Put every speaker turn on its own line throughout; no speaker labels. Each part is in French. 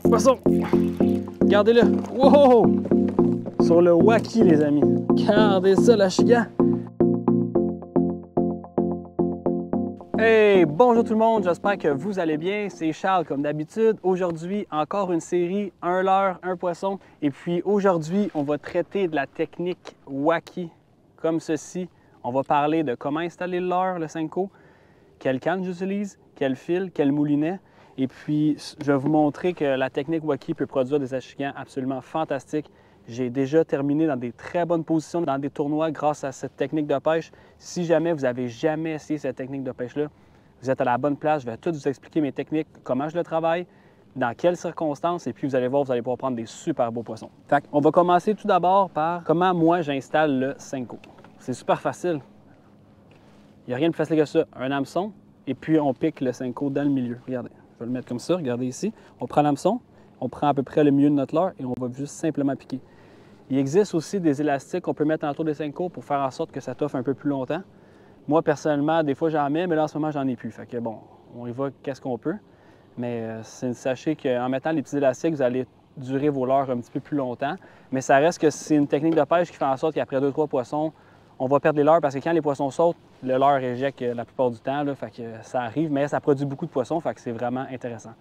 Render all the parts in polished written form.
Poisson! Regardez-le! Wow! Sur le Waki, les amis. Regardez ça, l'achigan! Hey! Bonjour tout le monde, j'espère que vous allez bien. C'est Charles, comme d'habitude. Aujourd'hui, encore une série, un leurre, un poisson. Et puis aujourd'hui, on va traiter de la technique Waki, comme ceci. On va parler de comment installer le leurre, le Senko, quelle canne j'utilise, quel fil, quel moulinet. Et puis, je vais vous montrer que la technique Waki peut produire des achigans absolument fantastiques. J'ai déjà terminé dans des très bonnes positions dans des tournois grâce à cette technique de pêche. Si jamais vous n'avez jamais essayé cette technique de pêche-là, vous êtes à la bonne place. Je vais tout vous expliquer mes techniques, comment je le travaille, dans quelles circonstances, et puis vous allez voir, vous allez pouvoir prendre des super beaux poissons. Fait on va commencer tout d'abord par comment moi j'installe le Senko. C'est super facile. Il n'y a rien de plus facile que ça. Un hameçon, et puis on pique le Senko dans le milieu. Regardez, je vais le mettre comme ça, regardez ici. On prend l'hameçon, on prend à peu près le milieu de notre leurre et on va juste simplement piquer. Il existe aussi des élastiques qu'on peut mettre autour des Senko pour faire en sorte que ça t'offre un peu plus longtemps. Moi, personnellement, des fois j'en mets, mais là en ce moment, j'en ai plus. Fait que bon, on y va qu'est-ce qu'on peut. Mais sachez qu'en mettant les petits élastiques, vous allez durer vos leurres un petit peu plus longtemps. Mais ça reste que c'est une technique de pêche qui fait en sorte qu'après 2-3 poissons, on va perdre les leurres parce que quand les poissons sautent, le leurre éjecte la plupart du temps. Là, fait que ça arrive, mais ça produit beaucoup de poissons, fait que c'est vraiment intéressant.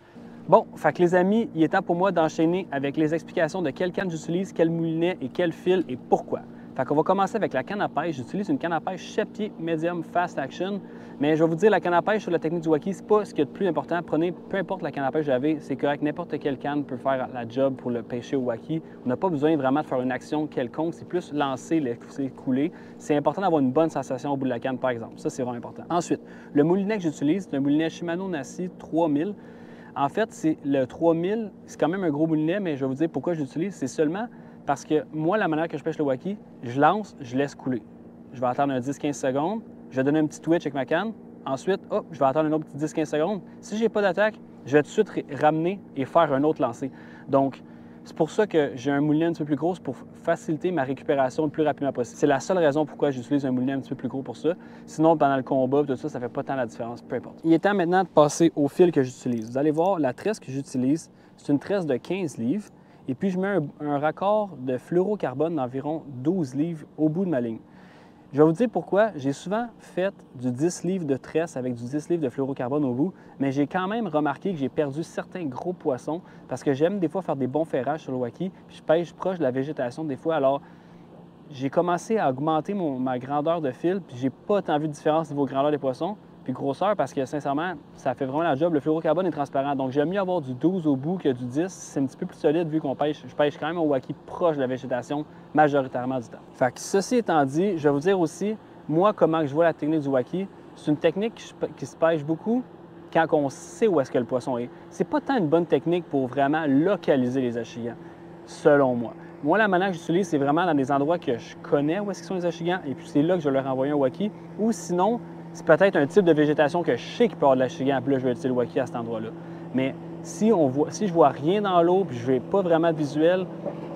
Bon, fait que les amis, il est temps pour moi d'enchaîner avec les explications de quelle canne j'utilise, quel moulinet et quel fil et pourquoi. Fait qu'on va commencer avec la canne à pêche. J'utilise une canne à pêche 7 pieds medium fast action. Mais je vais vous dire, la canne à pêche sur la technique du Waki, c'est pas ce qu'il y a de plus important. Prenez peu importe la canne à pêche que vous avez, c'est correct. N'importe quelle canne peut faire la job pour le pêcher au Waki. On n'a pas besoin vraiment de faire une action quelconque. C'est plus lancer, laisser couler. C'est important d'avoir une bonne sensation au bout de la canne, par exemple. Ça, c'est vraiment important. Ensuite, le moulinet que j'utilise, c'est un moulinet Shimano Nassi 3000. En fait, c'est le 3000, c'est quand même un gros moulinet, mais je vais vous dire pourquoi je l'utilise. C'est seulement parce que moi, la manière que je pêche le Waki, je lance, je laisse couler. Je vais attendre un 10-15 secondes, je vais donner un petit twitch avec ma canne. Ensuite, hop, je vais attendre un autre petit 10-15 secondes. Si je n'ai pas d'attaque, je vais tout de suite ramener et faire un autre lancer. Donc, c'est pour ça que j'ai un moulinet un petit peu plus gros, pour faciliter ma récupération le plus rapidement possible. C'est la seule raison pourquoi j'utilise un moulinet un petit peu plus gros pour ça. Sinon, pendant le combat, tout ça, ça ne fait pas tant la différence, peu importe. Il est temps maintenant de passer au fil que j'utilise. Vous allez voir, la tresse que j'utilise, c'est une tresse de 15 livres. Et puis, je mets un raccord de fluorocarbone d'environ 12 livres au bout de ma ligne. Je vais vous dire pourquoi. J'ai souvent fait du 10 livres de tresse avec du 10 livres de fluorocarbone au bout, mais j'ai quand même remarqué que j'ai perdu certains gros poissons parce que j'aime des fois faire des bons ferrages sur le Waki, puis je pêche proche de la végétation des fois. Alors, j'ai commencé à augmenter ma grandeur de fil, puis j'ai pas tant vu de différence niveau grandeur des poissons, puis grosseur, parce que sincèrement, ça fait vraiment la job. Le fluorocarbone est transparent, donc j'aime mieux avoir du 12 au bout que du 10. C'est un petit peu plus solide vu qu'on pêche. Je pêche quand même au Waki proche de la végétation majoritairement du temps. Fait que ceci étant dit, je vais vous dire aussi, moi, comment je vois la technique du Waki. C'est une technique qui se pêche beaucoup quand on sait où est-ce que le poisson est. C'est pas tant une bonne technique pour vraiment localiser les achigans, selon moi. Moi, la manière que j'utilise, c'est vraiment dans des endroits que je connais où est-ce qu'ils sont les achigans, et puis c'est là que je vais leur envoyer un Waki. Ou sinon, c'est peut-être un type de végétation que je sais qu'il peut y avoir de l'achigan, puis là, je vais utiliser le Waki à cet endroit-là. Mais si je vois rien dans l'eau, puis je n'ai pas vraiment de visuel,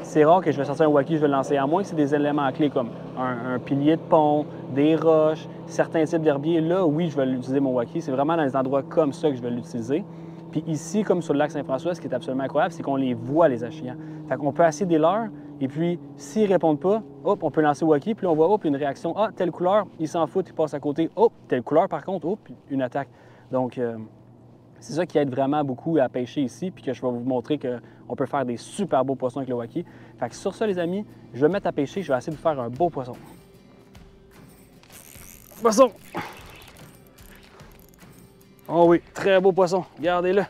c'est rare que je vais sortir un Waki, je vais le lancer. À moins que c'est des éléments clés comme un pilier de pont, des roches, certains types d'herbiers. Là, oui, je vais utiliser mon Waki. C'est vraiment dans des endroits comme ça que je vais l'utiliser. Puis ici, comme sur le lac Saint-François, ce qui est absolument incroyable, c'est qu'on les voit, les achigans. Fait qu'on peut essayer des leurres, et puis s'ils ne répondent pas, hop, on peut lancer au Waki, puis on voit, hop, une réaction. Ah, telle couleur, il s'en fout, il passe à côté. Hop, telle couleur, par contre, hop, une attaque. Donc, c'est ça qui aide vraiment beaucoup à pêcher ici, puis que je vais vous montrer qu'on peut faire des super beaux poissons avec le Waki. Fait que sur ça, les amis, je vais me mettre à pêcher, je vais essayer de faire un beau poisson. Poisson! Oh oui, très beau poisson. Regardez-le.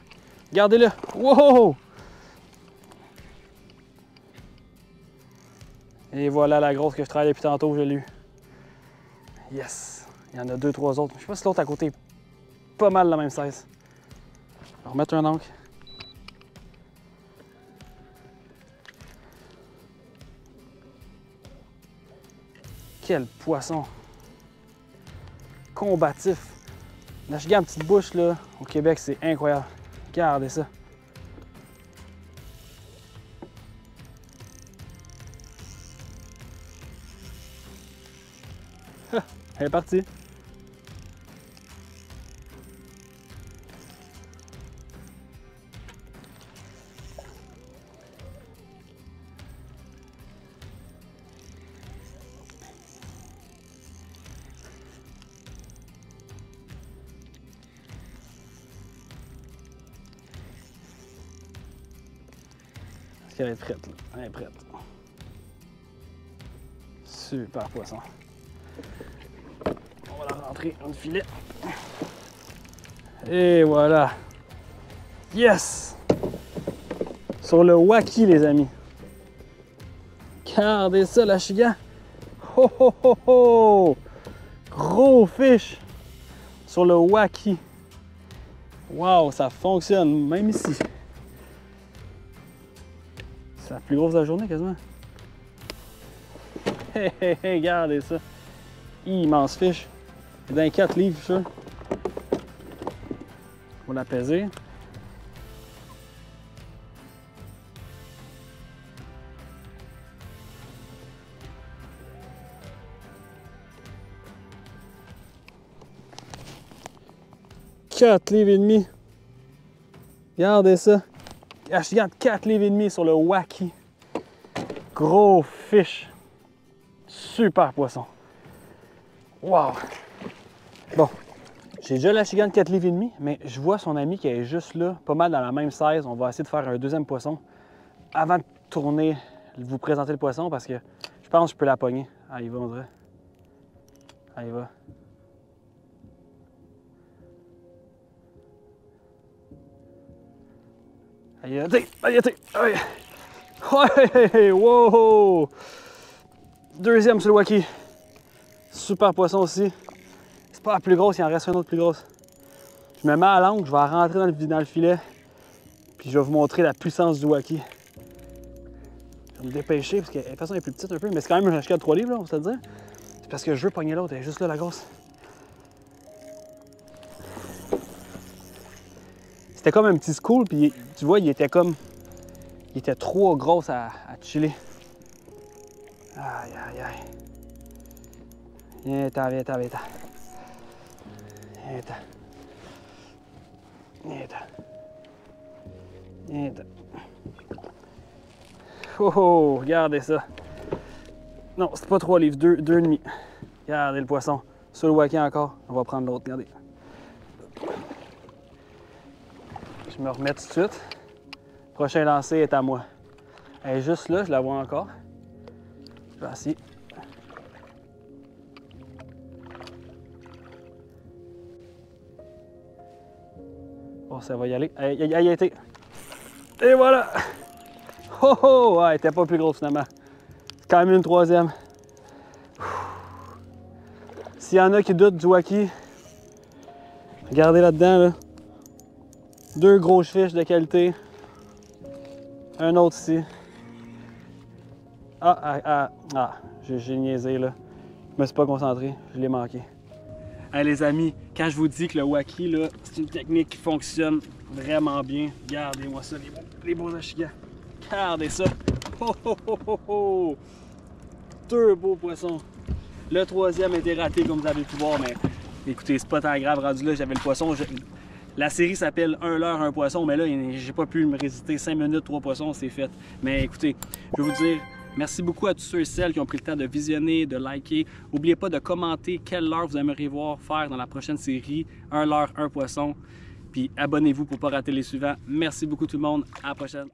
Regardez-le. Wow! Et voilà la grosse que je travaille depuis tantôt, je l'ai eu. Yes! Il y en a 2-3 autres. Je sais pas si l'autre à côté est pas mal la même size. On va remettre un ancre. Quel poisson! Combatif! L'achigan en petite bouche, là, au Québec, c'est incroyable. Regardez ça. Elle est partie. qu'elle est prête, là. Elle est prête. Super poisson. On va la rentrer dans le filet. Et voilà. Yes! Sur le Waki, les amis. Regardez ça, la chigan. Ho ho ho ho! Gros fish sur le Waki. Wow, ça fonctionne, même ici. C'est la plus grosse de la journée, quasiment. Hé, hé, hé, regardez ça. Immense fish. C'est dans 4 livres, je suis sûr. On va la peser. $4,5 livres. Regardez ça. Je garde $4,5 livres sur le Waki. Gros fish. Super poisson. Wow! Bon, j'ai déjà la chigane 4,5 livres, mais je vois son ami qui est juste là, pas mal dans la même size. On va essayer de faire un deuxième poisson avant de tourner, vous présenter le poisson parce que je pense que je peux la pogner. Ah, il va, on dirait. Ah, il va. Aïe, aïe, aïe, aïe, wow! Deuxième sur le Waki. Super poisson aussi. C'est pas la plus grosse, il en reste une autre plus grosse. Je me mets à l'angle, je vais rentrer dans le filet. Puis je vais vous montrer la puissance du Waki. Je vais me dépêcher parce que de toute façon elle est plus petite un peu, mais c'est quand même un chigane de 3 livres, là, on va se le dire. C'est parce que je veux pogner l'autre, elle est juste là la grosse. C'était comme un petit school, puis tu vois, il était trop gros à chiller. Aïe, aïe, aïe. Viens-t'en, viens-t'en, viens-t'en. Viens-t'en. Viens-t'en. Viens-t'en. Oh, oh, regardez ça. Non, c'est pas 3 livres, 2,5. Regardez le poisson. Sur le Waki encore. On va prendre l'autre, regardez. Je me remets tout de suite. Prochain lancer est à moi. Elle est juste là, je la vois encore. Voici. Bon, ça va y aller. Elle y a été. Et voilà! Oh oh! Ouais, elle était pas plus grosse finalement. C'est quand même une troisième. S'il y en a qui doutent du Waki, regardez là-dedans, là. 2 gros fiches de qualité. Un autre ici. J'ai niaisé là. Je me suis pas concentré, je l'ai manqué. Hey, les amis, quand je vous dis que le Waki, là, c'est une technique qui fonctionne vraiment bien, regardez-moi ça, les beaux achigans. Regardez ça. Oh, oh, oh, oh, oh. 2 beaux poissons. Le troisième était raté comme vous avez pu voir, mais écoutez, c'est pas tant grave rendu là, j'avais le poisson. La série s'appelle 1 leurre, 1 poisson, mais là, j'ai pas pu me résister. 5 minutes, 3 poissons, c'est fait. Mais écoutez, je vais vous dire, merci beaucoup à tous ceux et celles qui ont pris le temps de visionner, de liker. N'oubliez pas de commenter quelle leurre vous aimeriez voir faire dans la prochaine série. 1 leurre, 1 poisson. Puis abonnez-vous pour ne pas rater les suivants. Merci beaucoup tout le monde. À la prochaine.